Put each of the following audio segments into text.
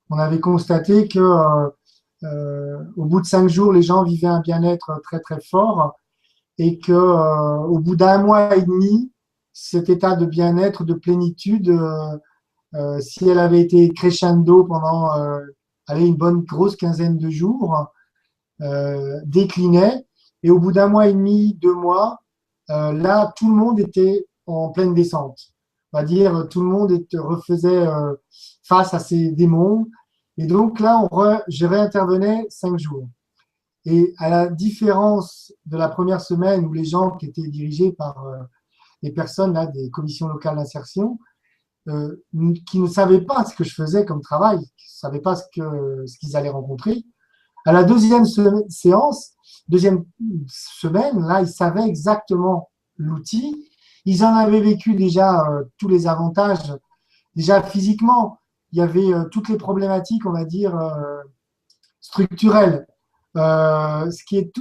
On avait constaté que au bout de 5 jours, les gens vivaient un bien-être très très fort et que au bout d'un mois et demi, cet état de bien-être, de plénitude, si elle avait été crescendo pendant allez, une bonne grosse quinzaine de jours, déclinait. Et au bout d'un mois et demi, 2 mois, là, tout le monde était en pleine descente. On va dire, tout le monde refaisait face à ses démons. Et donc là, je réintervenais 5 jours. Et à la différence de la première semaine où les gens qui étaient dirigés par les personnes là, des commissions locales d'insertion, qui ne savaient pas ce que je faisais comme travail, qui ne savaient pas ce qu'ils allaient rencontrer, à la deuxième séance, deuxième semaine, là, ils savaient exactement l'outil. Ils en avaient vécu déjà tous les avantages. Déjà physiquement, il y avait toutes les problématiques, on va dire, structurelles. Tout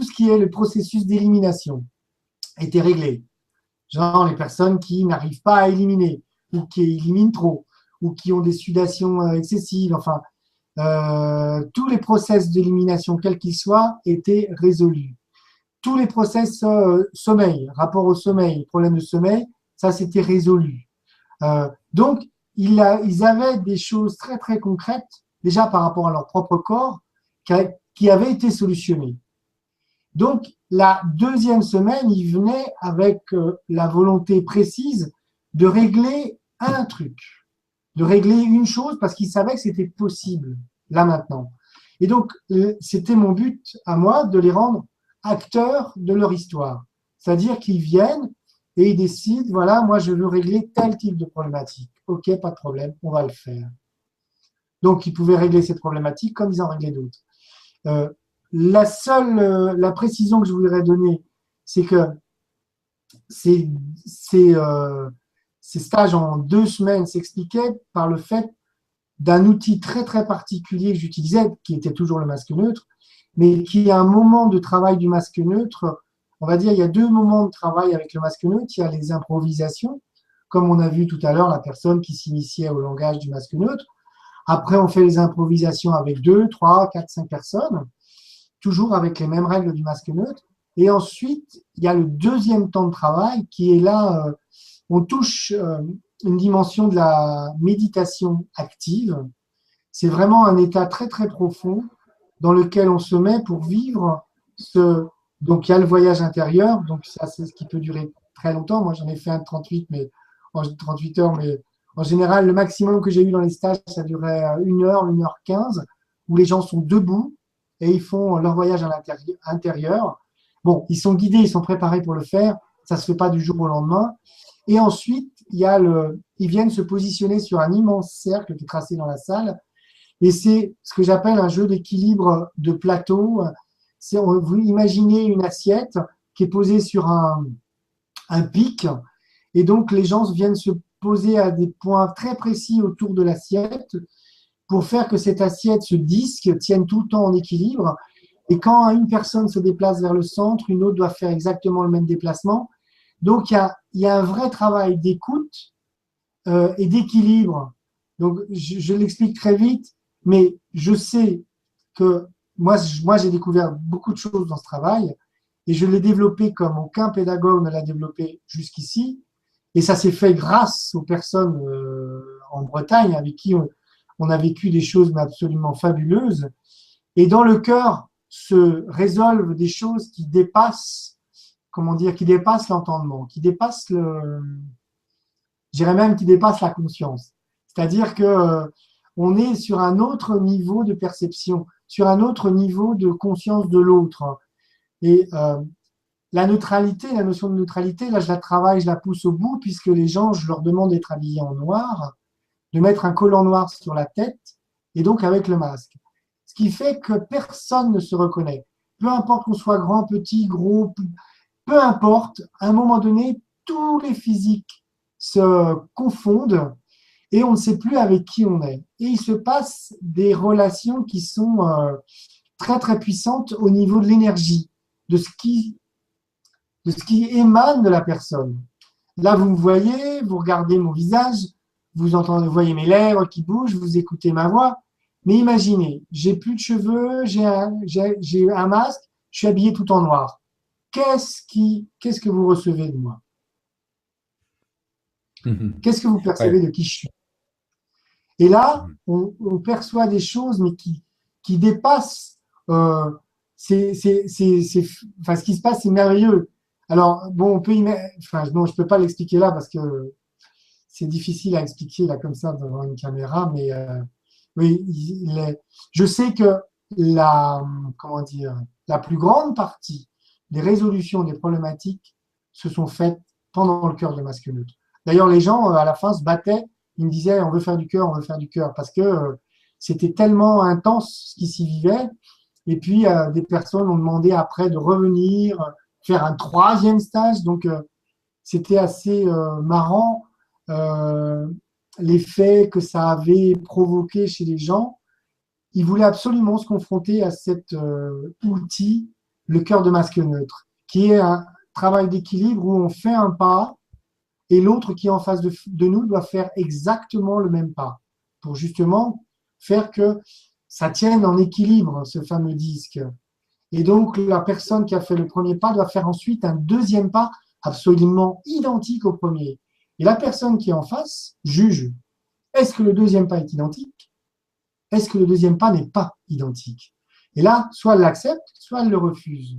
ce qui est le processus d'élimination était réglé. Genre les personnes qui n'arrivent pas à éliminer, ou qui éliminent trop, ou qui ont des sudations excessives, enfin, tous les process d'élimination, quels qu'ils soient, étaient résolus. Tous les process sommeil, rapport au sommeil, problème de sommeil, ça c'était résolu. Donc, ils avaient des choses très très concrètes, déjà par rapport à leur propre corps, qui avaient été solutionnées. Donc, la deuxième semaine, ils venaient avec la volonté précise de régler un truc, de régler une chose parce qu'ils savaient que c'était possible, là maintenant. Et donc, c'était mon but à moi de les rendre acteurs de leur histoire. C'est-à-dire qu'ils viennent et ils décident, voilà, moi je veux régler tel type de problématique. Ok, pas de problème, on va le faire. Donc, ils pouvaient régler cette problématique comme ils en réglaient d'autres. Euh, la précision que je voudrais donner, c'est que ces, ces, euh, ces stages en 2 semaines s'expliquaient par le fait d'un outil très très particulier que j'utilisais, qui était toujours le masque neutre, mais qui a un moment de travail du masque neutre. On va dire, il y a 2 moments de travail avec le masque neutre. Il y a les improvisations, comme on a vu tout à l'heure, la personne qui s'initiait au langage du masque neutre. Après, on fait les improvisations avec 2, 3, 4, 5 personnes, toujours avec les mêmes règles du masque neutre. Et ensuite, il y a le deuxième temps de travail qui est là, on touche une dimension de la méditation active. C'est vraiment un état très très profond dans lequel on se met pour vivre ce. Donc il y a le voyage intérieur, donc ça c'est ce qui peut durer très longtemps. Moi j'en ai fait un de 38, mais en 38 heures, mais en général le maximum que j'ai eu dans les stages ça durait 1 heure, 1 h 15, où les gens sont debout et ils font leur voyage à l'intérieur. Bon, ils sont guidés, ils sont préparés pour le faire. Ça se fait pas du jour au lendemain. Et ensuite, ils viennent se positionner sur un immense cercle qui est tracé dans la salle. Et c'est ce que j'appelle un jeu d'équilibre de plateau. Vous imaginez une assiette qui est posée sur un pic. Et donc, les gens viennent se poser à des points très précis autour de l'assiette pour faire que cette assiette, ce disque, tienne tout le temps en équilibre. Et quand une personne se déplace vers le centre, une autre doit faire exactement le même déplacement. Donc, il y a un vrai travail d'écoute et d'équilibre. Donc, je l'explique très vite, mais je sais que moi, j'ai découvert beaucoup de choses dans ce travail et je l'ai développé comme aucun pédagogue ne l'a développé jusqu'ici. Et ça s'est fait grâce aux personnes en Bretagne avec qui on a vécu des choses absolument fabuleuses. Et dans le cœur se résolvent des choses qui dépassent, comment dire, qui dépassent l'entendement, qui dépassent je dirais même qui dépassent la conscience. C'est-à-dire que on est sur un autre niveau de perception, sur un autre niveau de conscience de l'autre. Et la neutralité, la notion de neutralité, là je la travaille, je la pousse au bout, puisque les gens, je leur demande d'être habillés en noir, de mettre un collant noir sur la tête, et donc avec le masque. Ce qui fait que personne ne se reconnaît. Peu importe qu'on soit grand, petit, gros, peu importe, à un moment donné, tous les physiques se confondent et on ne sait plus avec qui on est. Et il se passe des relations qui sont très très puissantes au niveau de l'énergie, de ce qui émane de la personne. Là, vous me voyez, vous regardez mon visage, vous entendez, vous voyez mes lèvres qui bougent, vous écoutez ma voix, Mais imaginez, j'ai plus de cheveux, j'ai un masque, je suis habillé tout en noir. Qu'est-ce que vous recevez de moi? Mhm. Qu'est-ce que vous Ouais. percevez de qui je suis? Et là, Mhm. on perçoit des choses, mais qui dépassent. Euh, enfin, ce qui se passe, c'est merveilleux. Alors, bon, enfin, non, je peux pas l'expliquer là parce que c'est difficile à expliquer là comme ça devant une caméra, mais oui, je sais que comment dire, la plus grande partie des résolutions des problématiques se sont faites pendant le cœur de masque neutre. D'ailleurs, les gens à la fin se battaient, ils me disaient on veut faire du cœur, on veut faire du cœur, parce que c'était tellement intense ce qui s'y vivait. Et puis des personnes ont demandé après de revenir, faire un troisième stage, donc c'était assez marrant euh, l'effet que ça avait provoqué chez les gens. Ils voulaient absolument se confronter à cet outil, le cœur de masque neutre, qui est un travail d'équilibre où on fait un pas et l'autre qui est en face de nous doit faire exactement le même pas pour justement faire que ça tienne en équilibre, ce fameux disque. Et donc, la personne qui a fait le premier pas doit faire ensuite un deuxième pas absolument identique au premier. Et la personne qui est en face juge, est-ce que le deuxième pas est identique? Est-ce que le deuxième pas n'est pas identique? Et là, soit elle l'accepte, soit elle le refuse.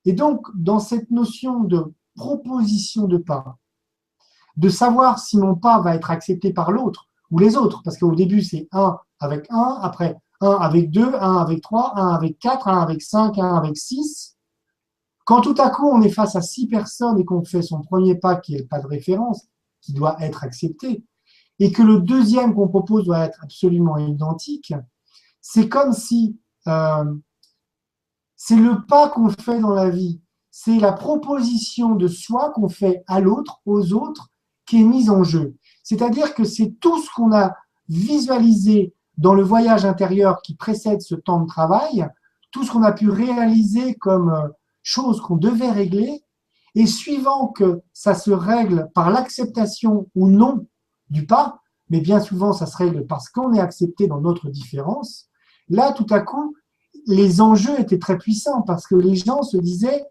Et donc, dans cette notion de proposition de pas, de savoir si mon pas va être accepté par l'autre ou les autres, parce qu'au début, c'est un avec un, après un avec deux, un avec trois, un avec quatre, un avec cinq, un avec six. Quand tout à coup on est face à six personnes et qu'on fait son premier pas qui est le pas de référence, qui doit être accepté, et que le deuxième qu'on propose doit être absolument identique, c'est comme si c'est le pas qu'on fait dans la vie, c'est la proposition de soi qu'on fait à l'autre, aux autres, qui est mise en jeu. C'est-à-dire que c'est tout ce qu'on a visualisé dans le voyage intérieur qui précède ce temps de travail, tout ce qu'on a pu réaliser comme chose qu'on devait régler, et suivant que ça se règle par l'acceptation ou non du pas, mais bien souvent ça se règle parce qu'on est accepté dans notre différence, là tout à coup, les enjeux étaient très puissants parce que les gens se disaient,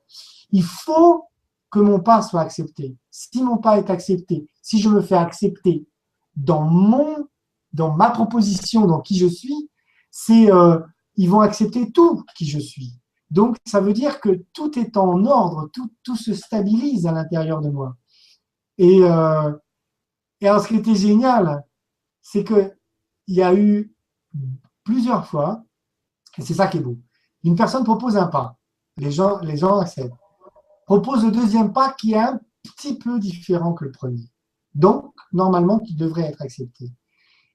il faut que mon pas soit accepté. Si mon pas est accepté, si je me fais accepter dans dans ma proposition, dans qui je suis, c'est, ils vont accepter tout qui je suis. Donc, ça veut dire que tout est en ordre, tout se stabilise à l'intérieur de moi. Et, euh, et alors, ce qui était génial, c'est qu'il y a eu plusieurs fois, et c'est ça qui est beau, une personne propose un pas, les gens acceptent, propose le deuxième pas qui est un petit peu différent que le premier. Donc, normalement, qui devrait être accepté.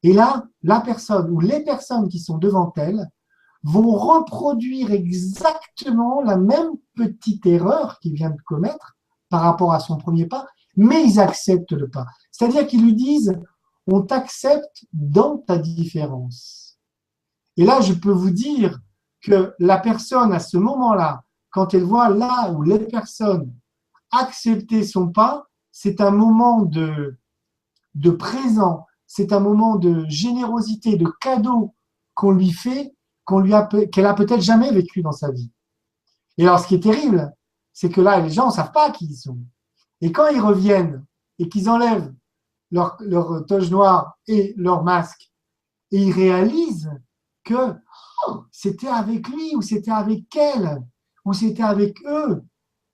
Et là, la personne ou les personnes qui sont devant elle vont reproduire exactement la même petite erreur qu'il vient de commettre par rapport à son premier pas, mais ils acceptent le pas. C'est-à-dire qu'ils lui disent, on t'accepte dans ta différence. Et là, je peux vous dire que la personne, à ce moment-là, quand elle voit là où les personnes accepter son pas, c'est un moment de présent, c'est un moment de générosité, de cadeau qu'on lui fait, qu'elle a peut-être jamais vécu dans sa vie. Et alors, ce qui est terrible, c'est que là, les gens ne savent pas qui ils sont. Et quand ils reviennent et qu'ils enlèvent leur toge noire et leur masque, et ils réalisent que oh, c'était avec lui, ou c'était avec elle, ou c'était avec eux.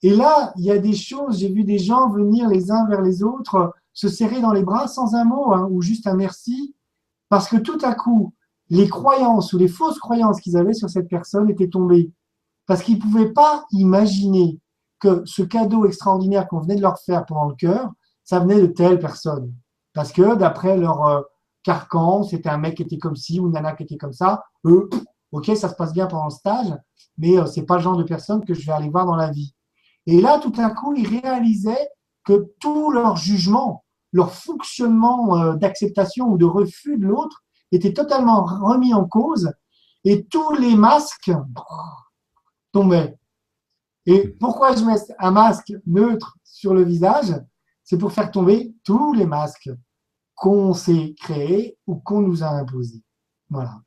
Et là, il y a des choses, j'ai vu des gens venir les uns vers les autres, se serrer dans les bras sans un mot, hein, ou juste un merci, parce que tout à coup, les croyances ou les fausses croyances qu'ils avaient sur cette personne étaient tombées. Parce qu'ils ne pouvaient pas imaginer que ce cadeau extraordinaire qu'on venait de leur faire pendant le cœur, ça venait de telle personne. Parce que d'après leur carcan, c'était un mec qui était comme ci ou une nana qui était comme ça. Eux, ok, ça se passe bien pendant le stage, mais c'est pas le genre de personne que je vais aller voir dans la vie. Et là, tout à coup, ils réalisaient que tout leur jugement, leur fonctionnement d'acceptation ou de refus de l'autre était totalement remis en cause et tous les masques tombaient. Et pourquoi je mets un masque neutre sur le visage? C'est pour faire tomber tous les masques qu'on s'est créés ou qu'on nous a imposés. Voilà.